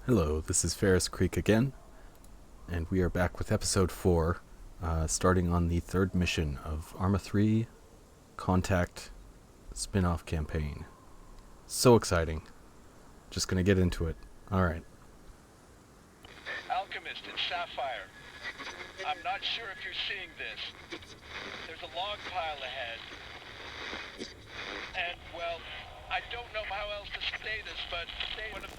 Hello, this is Ferrous Creek again, and we are back with episode 4, starting on the third mission of ArmA 3 Contact spin-off campaign. So exciting. Just gonna get into it. Alright. Alchemist and Sapphire. I'm not sure if you're seeing this. There's a log pile ahead. And, well, I don't know how else to say this, but one of the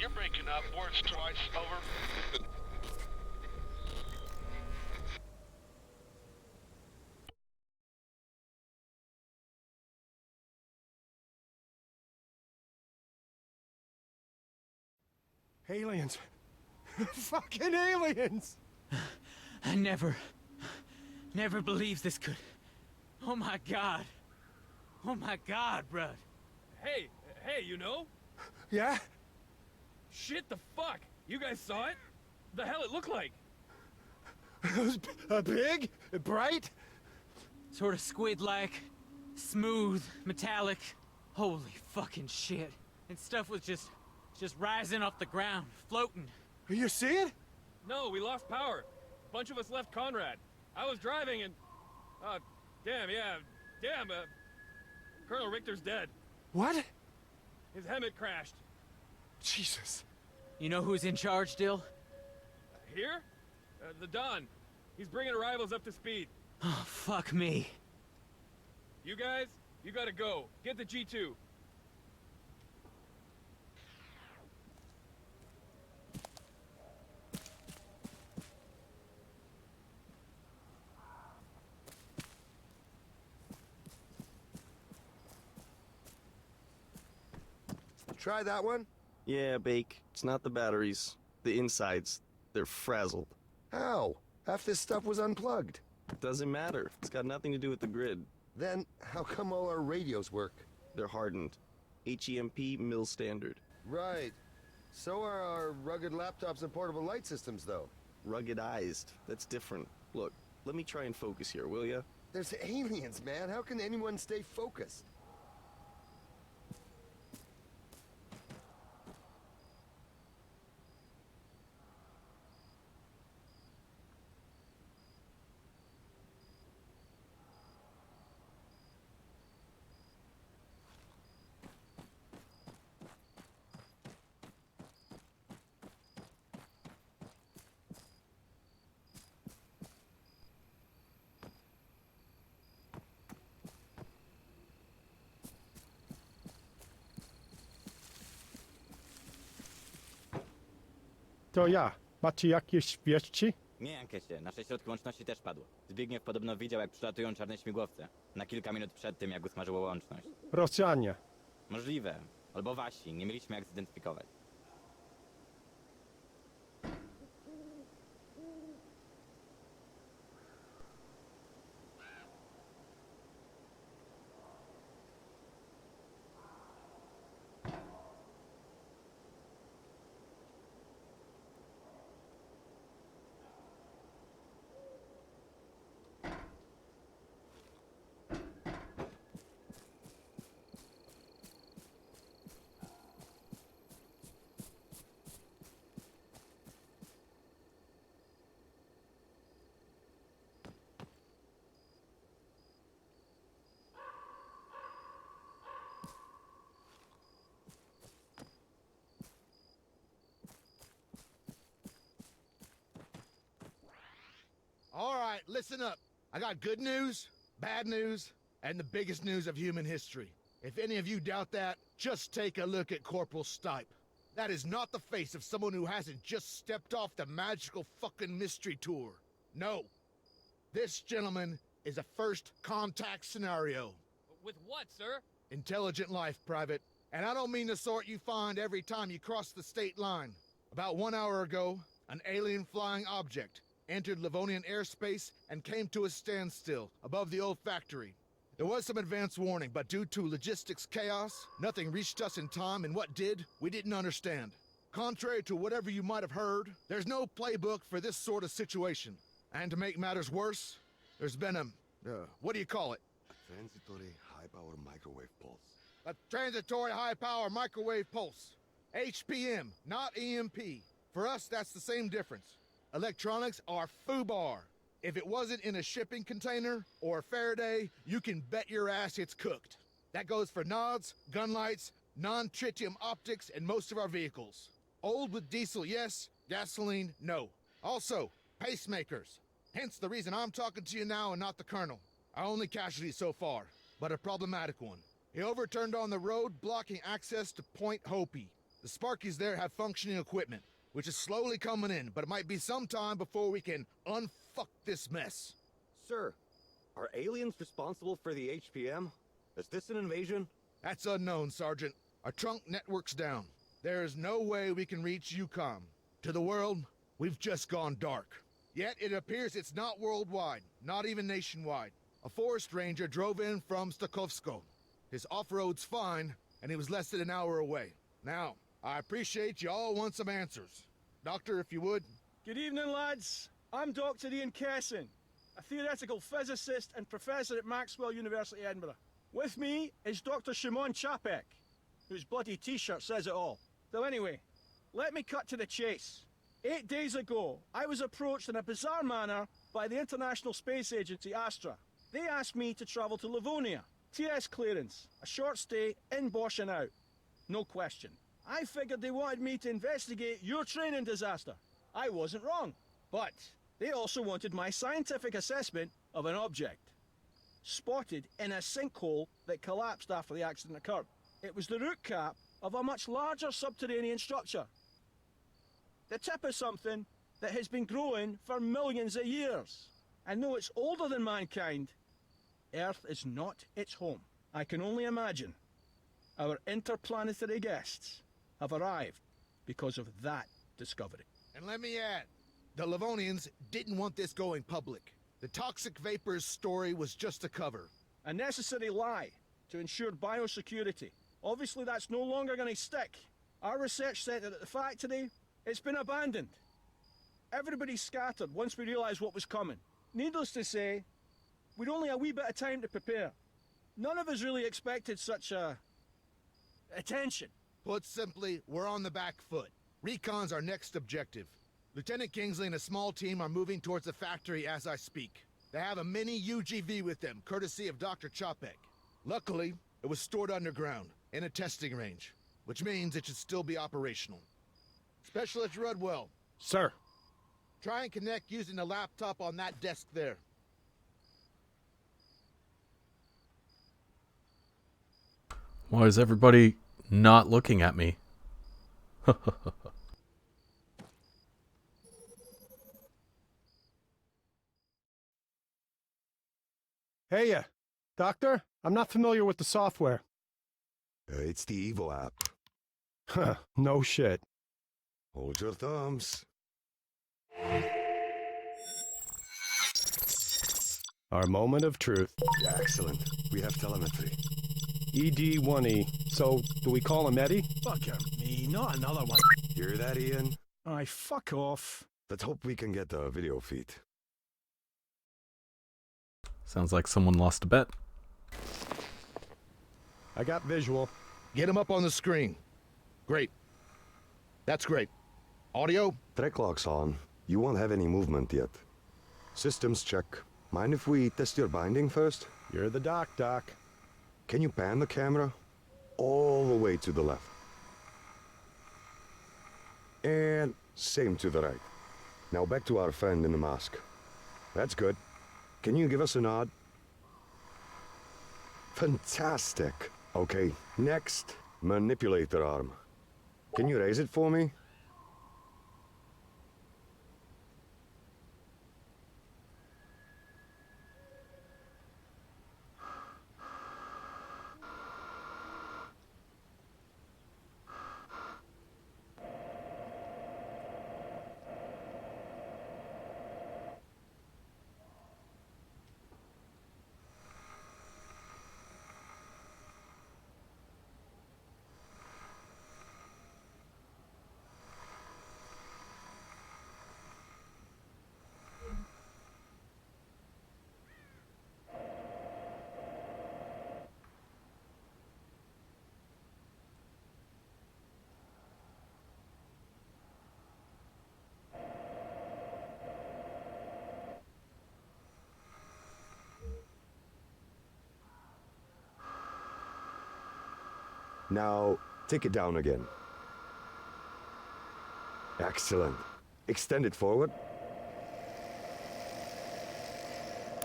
You're breaking up. Words twice. Over. Aliens. Fucking aliens! I never believed this could... Oh my god, bruh. Hey, you know? Yeah? Shit, the fuck? You guys saw it? The hell it looked like? It was big, bright. Sort of squid-like, smooth, metallic. Holy fucking shit. And stuff was just rising off the ground, floating. You see it? No, we lost power. A bunch of us left Conrad. I was driving and... Colonel Richter's dead. What? His Hemet crashed. Jesus. You know who's in charge, Dill? Here? The Don. He's bringing arrivals up to speed. Oh, fuck me. You guys, you gotta go. Get the G2. Try that one? Yeah, Bake. It's not the batteries. The insides. They're frazzled. How? Half this stuff was unplugged. Doesn't matter. It's got nothing to do with the grid. Then, how come all our radios work? They're hardened. HEMP mill standard. Right. So are our rugged laptops and portable light systems, though. Ruggedized. That's different. Look, let me try and focus here, will ya? There's aliens, man. How can anyone stay focused? To ja. Macie jakieś wieści? Nie jankę się, nasze środki łączności też padło. Zbigniew podobno widział, jak przylatują czarne śmigłowce. Na kilka minut przed tym, jak usmażyło łączność. Rosjanie. Możliwe. Albo wasi, nie mieliśmy jak zidentyfikować. All right, listen up. I got good news, bad news, and the biggest news of human history. If any of you doubt that, just take a look at Corporal Stipe. That is not the face of someone who hasn't just stepped off the magical fucking mystery tour. No. This gentleman is a first contact scenario. With what, sir? Intelligent life, Private. And I don't mean the sort you find every time you cross the state line. About 1 hour ago, an alien flying object entered Livonian airspace and came to a standstill above the old factory. There was some advance warning, but due to logistics chaos, nothing reached us in time, and what did, we didn't understand. Contrary to whatever you might have heard, there's no playbook for this sort of situation. And to make matters worse, there's been a, what do you call it? Transitory high-power microwave pulse. A transitory high-power microwave pulse. HPM, not EMP. For us, that's the same difference. Electronics are FUBAR. If it wasn't in a shipping container or a Faraday, you can bet your ass it's cooked. That goes for nods, gun lights, non-tritium optics, and most of our vehicles. Old with diesel, yes. Gasoline, no. Also, pacemakers. Hence the reason I'm talking to you now and not the Colonel. Our only casualty so far, but a problematic one. He overturned on the road, blocking access to Point Hopi. The Sparkies there have functioning equipment, which is slowly coming in, but it might be some time before we can unfuck this mess. Sir, are aliens responsible for the HPM? Is this an invasion? That's unknown, Sergeant. Our trunk network's down. There is no way we can reach UCOM. To the world, we've just gone dark. Yet it appears it's not worldwide, not even nationwide. A forest ranger drove in from Stokowsko. His off-road's fine, and he was less than an hour away. Now, I appreciate you all want some answers. Doctor, if you would. Good evening, lads. I'm Dr. Ian Kesson, a theoretical physicist and professor at Maxwell University, Edinburgh. With me is Dr. Shimon Chapek, whose bloody t-shirt says it all. So anyway, let me cut to the chase. 8 days ago, I was approached in a bizarre manner by the International Space Agency, Astra. They asked me to travel to Livonia. TS clearance, a short stay, in Bosch and out. No question. I figured they wanted me to investigate your training disaster. I wasn't wrong. But they also wanted my scientific assessment of an object spotted in a sinkhole that collapsed after the accident occurred. It was the root cap of a much larger subterranean structure. The tip of something that has been growing for millions of years. And though it's older than mankind, Earth is not its home. I can only imagine our interplanetary guests have arrived because of that discovery. And let me add, the Livonians didn't want this going public. The toxic vapors story was just a cover. A necessary lie to ensure biosecurity. Obviously that's no longer going to stick. Our research centre at the factory, it's been abandoned. Everybody scattered once we realised what was coming. Needless to say, we'd only a wee bit of time to prepare. None of us really expected such attention. Put simply, we're on the back foot. Recon's our next objective. Lieutenant Kingsley and a small team are moving towards the factory as I speak. They have a mini UGV with them, courtesy of Dr. Chapek. Luckily, it was stored underground, in a testing range, which means it should still be operational. Specialist Rudwell. Sir. Try and connect using the laptop on that desk there. Why is everybody not looking at me? Hey, Doctor? I'm not familiar with the software. It's the Evo app. Huh, no shit. Hold your thumbs. Our moment of truth. Excellent. We have telemetry. ED1E. So, do we call him Eddie? Bugger me, not another one. Hear that, Ian? Aye, fuck off. Let's hope we can get the video feed. Sounds like someone lost a bet. I got visual. Get him up on the screen. Great. That's great. Audio? Track lock's on. You won't have any movement yet. Systems check. Mind if we test your binding first? You're the doc. Can you pan the camera? All the way to the left. And same to the right. Now back to our friend in the mask. That's good. Can you give us a nod? Fantastic. Okay, next, manipulator arm. Can you raise it for me? Now, take it down again. Excellent. Extend it forward.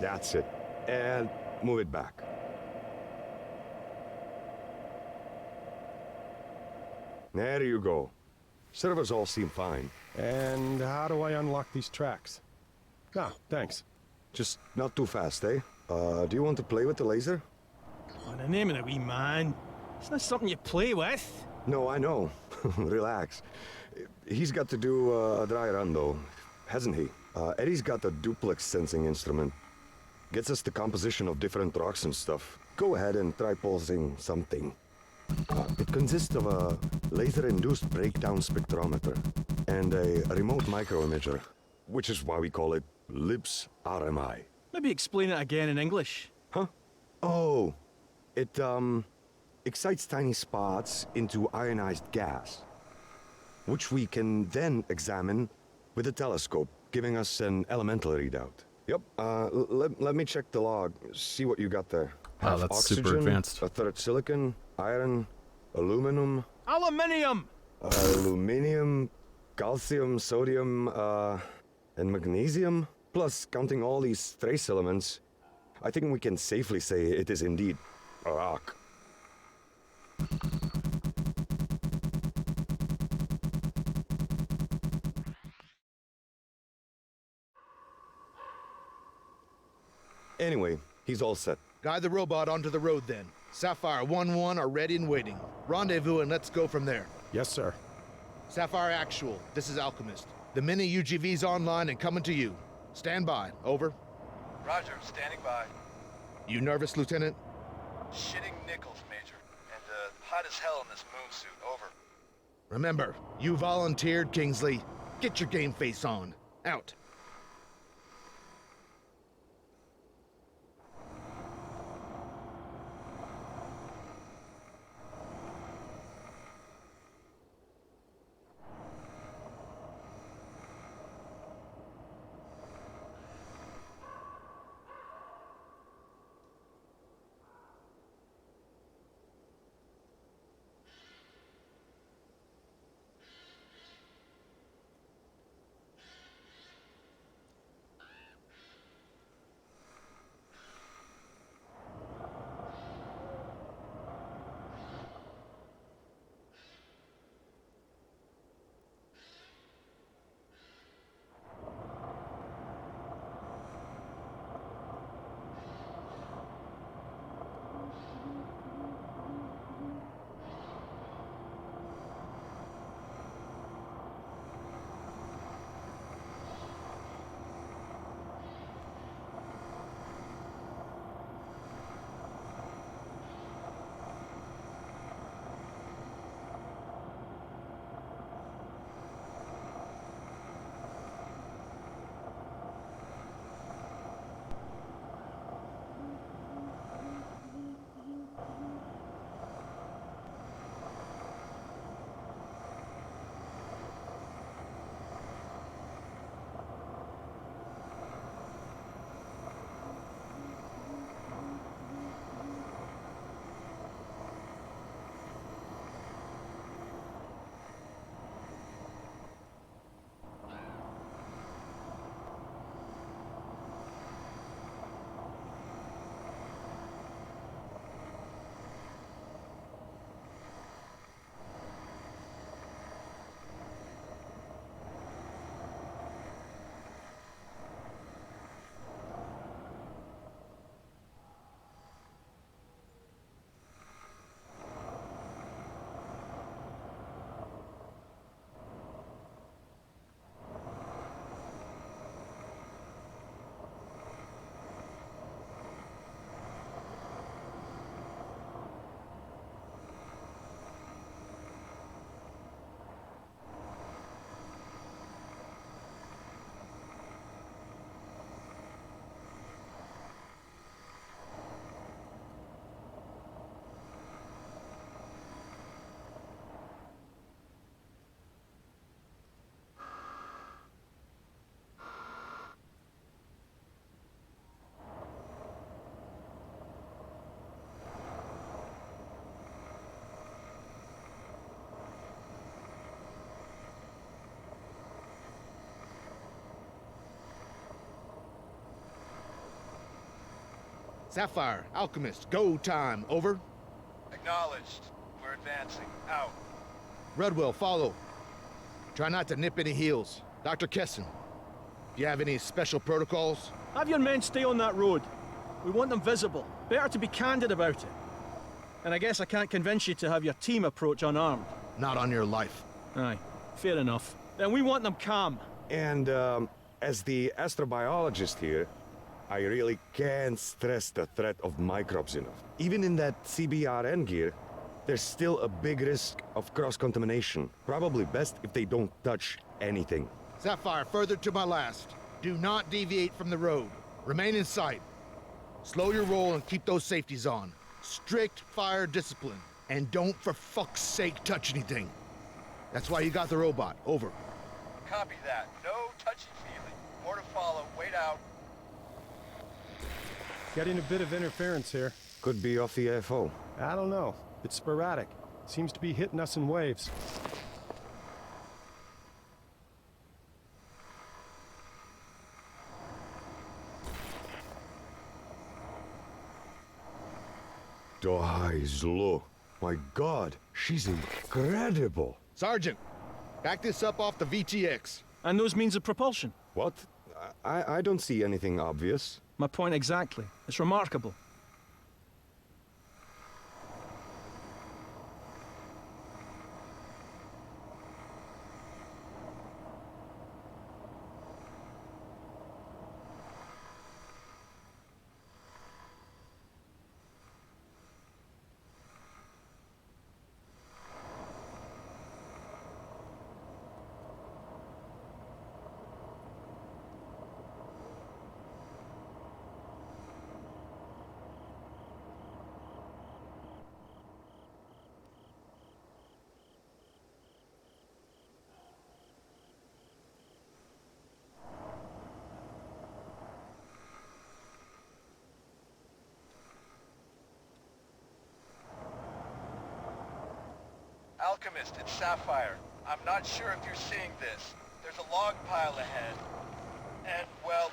That's it. And move it back. There you go. Servers all seem fine. And how do I unlock these tracks? Ah, thanks. Just not too fast, eh? Do you want to play with the laser? On the name of the wee man. It's not something you play with. No, I know. Relax. He's got to do a dry run, though, hasn't he? Eddie's got a duplex sensing instrument. Gets us the composition of different rocks and stuff. Go ahead and try pulsing something. It consists of a laser-induced breakdown spectrometer and a remote microimager, which is why we call it LIBS RMI. Maybe explain it again in English. Huh? Oh, it excites tiny spots into ionized gas, which we can then examine with a telescope, giving us an elemental readout. Yep, let me check the log, see what you got there. Wow, Half that's oxygen, super advanced. a third silicon, iron, aluminum, Aluminium! aluminium, calcium, sodium, and magnesium. Plus, counting all these trace elements, I think we can safely say it is indeed a rock. Anyway, he's all set. Guide the robot onto the road then. Sapphire 1-1 are ready and waiting. Rendezvous and let's go from there. Yes, sir. Sapphire Actual, this is Alchemist. The mini UGV's online and coming to you. Stand by. Over. Roger, standing by. You nervous, Lieutenant? Shitting nickels, Major. And, hot as hell in this moon suit. Over. Remember, you volunteered, Kingsley. Get your game face on. Out. Sapphire, Alchemist, go time, over. Acknowledged. We're advancing. Out. Redwell, follow. Try not to nip any heels. Dr. Kessin, do you have any special protocols? Have your men stay on that road. We want them visible. Better to be candid about it. And I guess I can't convince you to have your team approach unarmed. Not on your life. Aye, fair enough. Then we want them calm. And, as the astrobiologist here, I really can't stress the threat of microbes enough. Even in that CBRN gear, there's still a big risk of cross-contamination. Probably best if they don't touch anything. Sapphire, further to my last. Do not deviate from the road. Remain in sight. Slow your roll and keep those safeties on. Strict fire discipline. And don't for fuck's sake touch anything. That's why you got the robot. Over. Copy that. No touchy-feely. More to follow. Wait out. Getting a bit of interference here. Could be off the AFO. I don't know. It's sporadic. Seems to be hitting us in waves. Guys, look. My God, she's incredible. Sergeant, back this up off the VTX. And those means of propulsion. What? I don't see anything obvious. My point exactly. It's remarkable. Alchemist, it's Sapphire. I'm not sure if you're seeing this. There's a log pile ahead. And, well,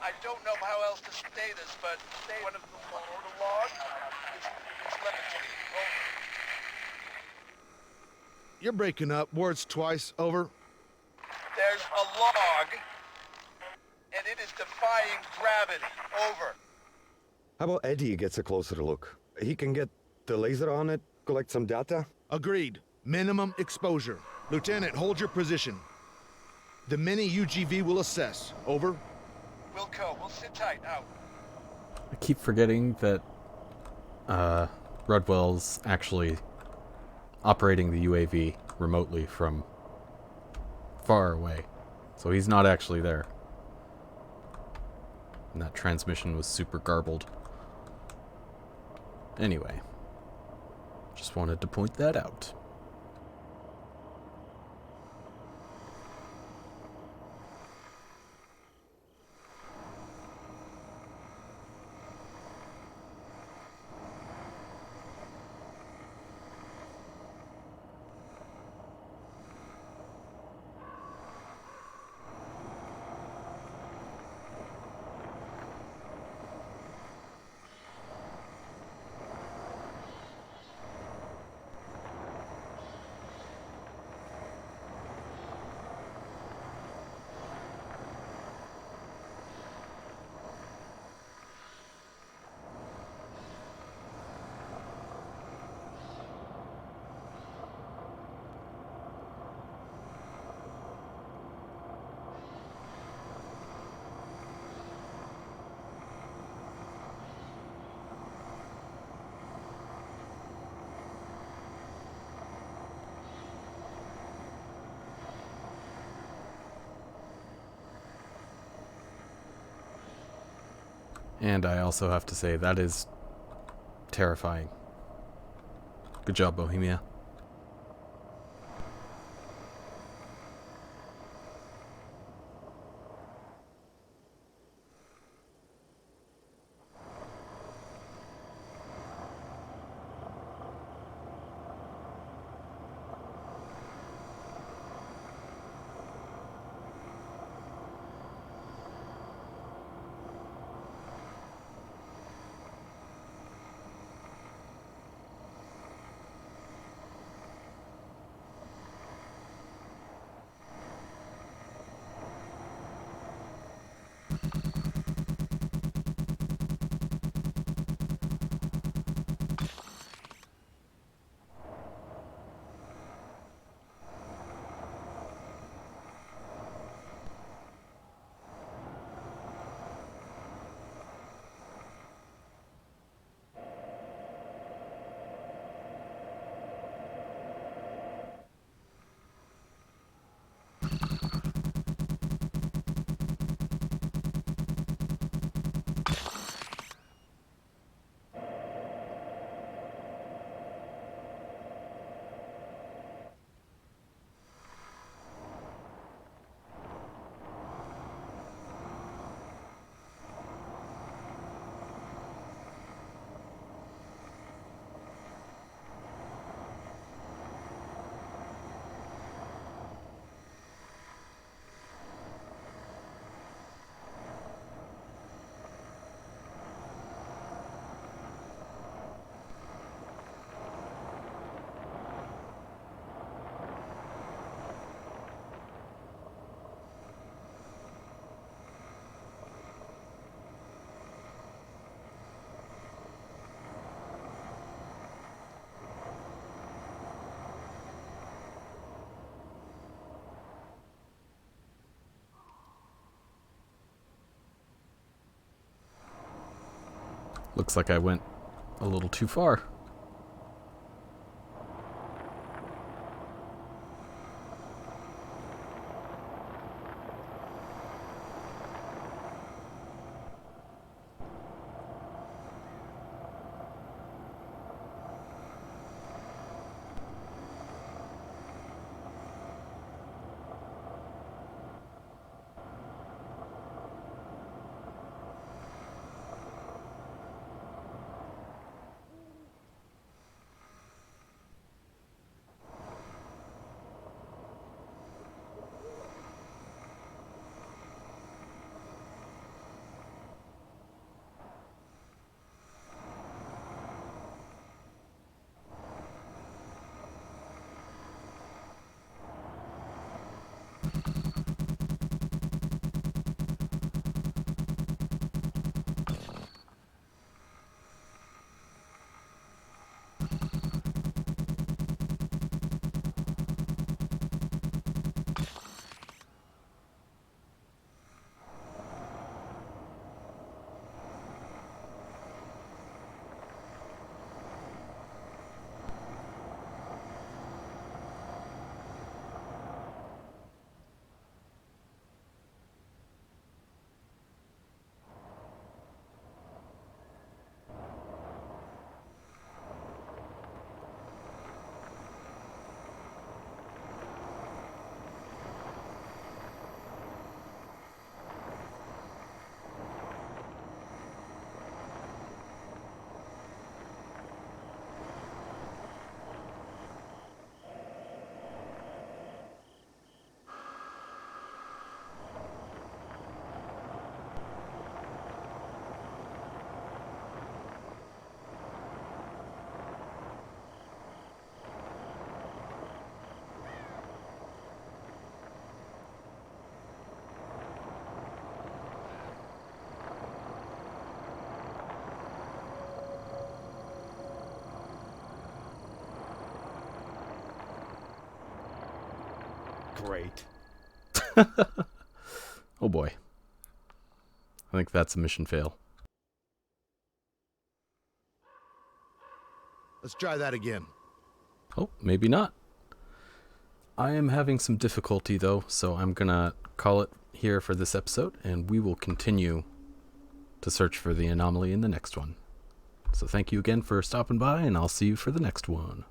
I don't know how else to say this, but one of the logs is levitating. Over. You're breaking up. Words twice. Over. There's a log, and it is defying gravity. Over. How about Eddie gets a closer look? He can get the laser on it, collect some data? Agreed. Minimum exposure. Lieutenant, hold your position. The mini UGV will assess. Over. Wilco, we'll sit tight. Out. I keep forgetting that Rudwell's actually operating the UAV remotely from far away. So he's not actually there. And that transmission was super garbled. Anyway, just wanted to point that out. And I also have to say, that is terrifying. Good job, Bohemia. Looks like I went a little too far. Great. Oh boy. I think that's a mission fail. Let's try that again. Oh, maybe not. I am having some difficulty though, so I'm gonna call it here for this episode, and we will continue to search for the anomaly in the next one. So thank you again for stopping by, and I'll see you for the next one.